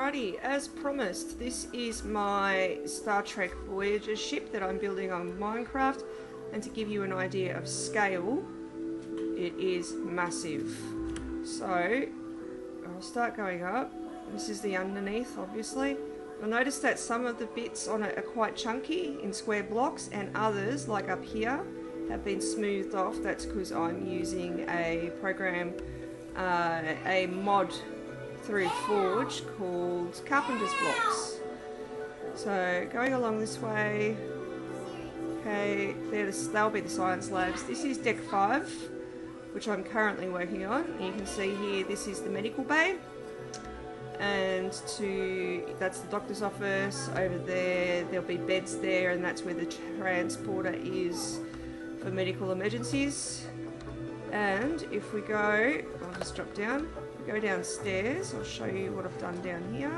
Alrighty, as promised, this is my Star Trek Voyager ship that I'm building on Minecraft, and to give you an idea of scale, it is massive. So, I'll start going up. This is the underneath, obviously. You'll notice that some of the bits on it are quite chunky in square blocks, and others, like up here, have been smoothed off. That's because I'm using a program, a mod through Forge called Carpenters Blocks. So going along this way, okay, they'll be the science labs. This is deck 5, which I'm currently working on. And you can see here, this is the medical bay, and that's the doctor's office. Over there, there'll be beds there, and that's where the transporter is for medical emergencies. And if we go, I'll just drop down. Go downstairs, I'll show you what I've done down here.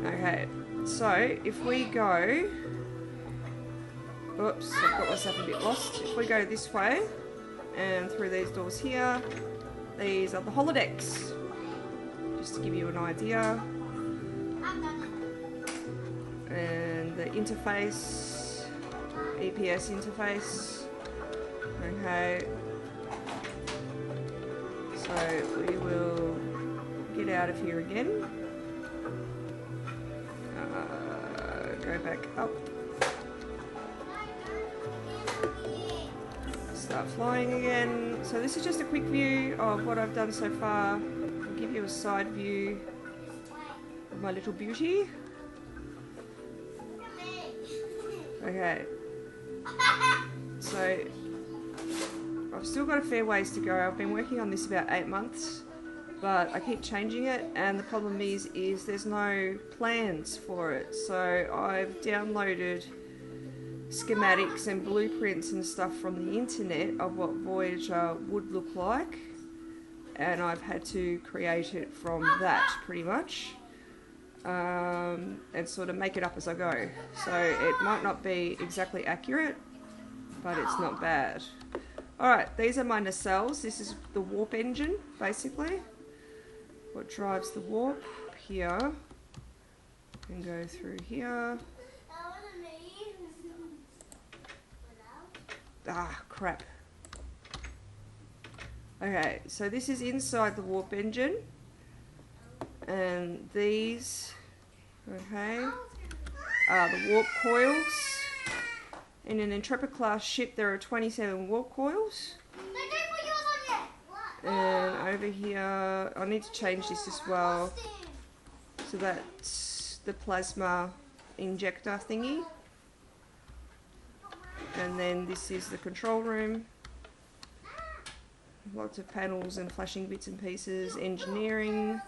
Okay, so if we go, oops, I've got myself a bit lost. If we go this way and through these doors here, these are the holodecks, just to give you an idea. And the interface, EPS interface, okay. So we will get out of here again, go back up, start flying again. So this is just a quick view of what I've done so far. I'll give you a side view of my little beauty. Okay, so I've still got a fair ways to go. I've been working on this about 8 months, but I keep changing it, and the problem is there's no plans for it. So I've downloaded schematics and blueprints and stuff from the internet of what Voyager would look like, and I've had to create it from that pretty much, and sort of make it up as I go. So it might not be exactly accurate, but it's not bad. Alright, these are my nacelles. This is the warp engine, basically. What drives the warp here. And go through here. Ah, crap. Okay, so this is inside the warp engine. And these, okay, are the warp coils. In an Intrepid class ship there are 27 warp coils. And over here, I need to change this as well. So that's the plasma injector thingy. And then this is the control room. Lots of panels and flashing bits and pieces. Engineering.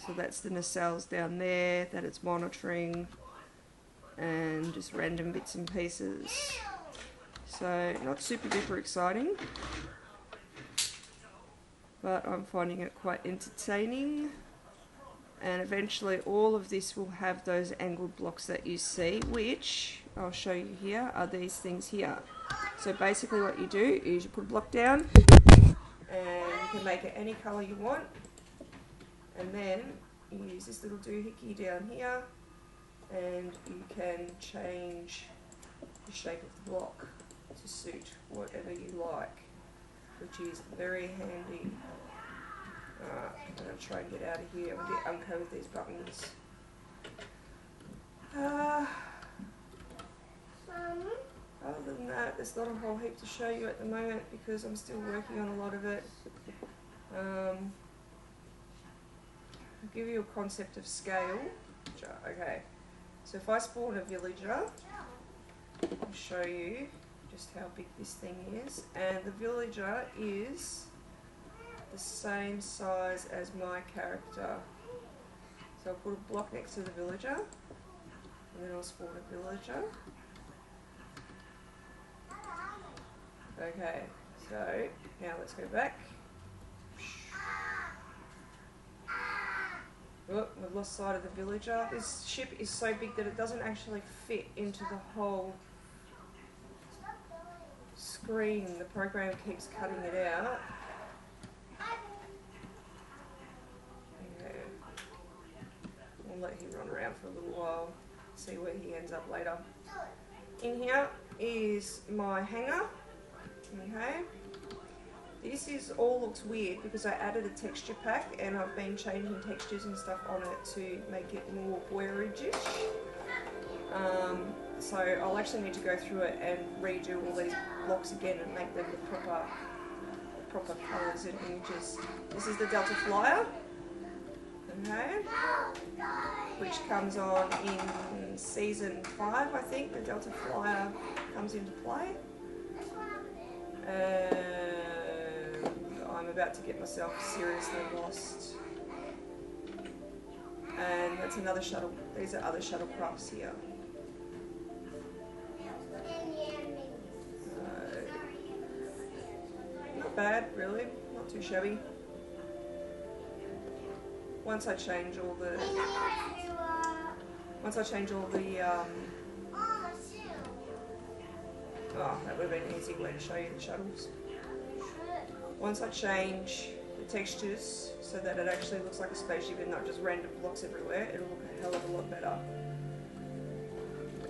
So that's the nacelles down there that it's monitoring. And just random bits and pieces. So not super duper exciting, but I'm finding it quite entertaining. And eventually all of this will have those angled blocks that you see, which I'll show you here are these things here. So basically what you do is you put a block down, and you can make it any colour you want, and then you use this little doohickey down here, and you can change the shape of the block to suit whatever you like, which is very handy. I'm going to try and get out of here. I'm a bit unco with these buttons. Other than that, there's not a whole heap to show you at the moment because I'm still working on a lot of it. I'll give you a concept of scale. Okay. So if I spawn a villager, I'll show you just how big this thing is. And the villager is the same size as my character. So I'll put a block next to the villager, and then I'll spawn a villager. Okay, so now let's go back. Oh, we've lost sight of the villager. This ship is so big that it doesn't actually fit into the whole screen. The program keeps cutting it out. him run around for a little while, see where he ends up later. In here is my hanger. Okay. This is all looks weird because I added a texture pack and I've been changing textures and stuff on it to make it more Voyager-ish. So I'll actually need to go through it and redo all these blocks again and make them the proper colours and images. This is the Delta Flyer, okay, which comes on in season 5, I think. The Delta Flyer comes into play. I'm about to get myself seriously lost. And that's another shuttle. These are other shuttlecrafts here. Not bad, really. Not too shabby. Once I change all the oh, that would have been an easy way to show you the shuttles. Once I change the textures so that it actually looks like a spaceship and not just random blocks everywhere, it'll look a hell of a lot better.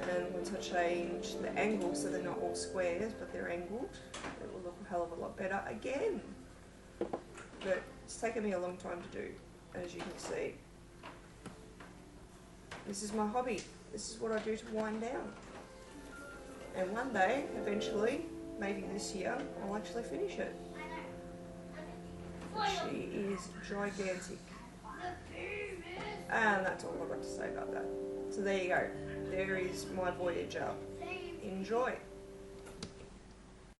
And once I change the angle so they're not all squares but they're angled, it will look a hell of a lot better again. But it's taken me a long time to do, as you can see. This is my hobby. This is what I do to wind down. And one day, eventually, maybe this year, I'll actually finish it. She is gigantic. And that's all I've got to say about that. So there you go. There is my Voyager. Enjoy.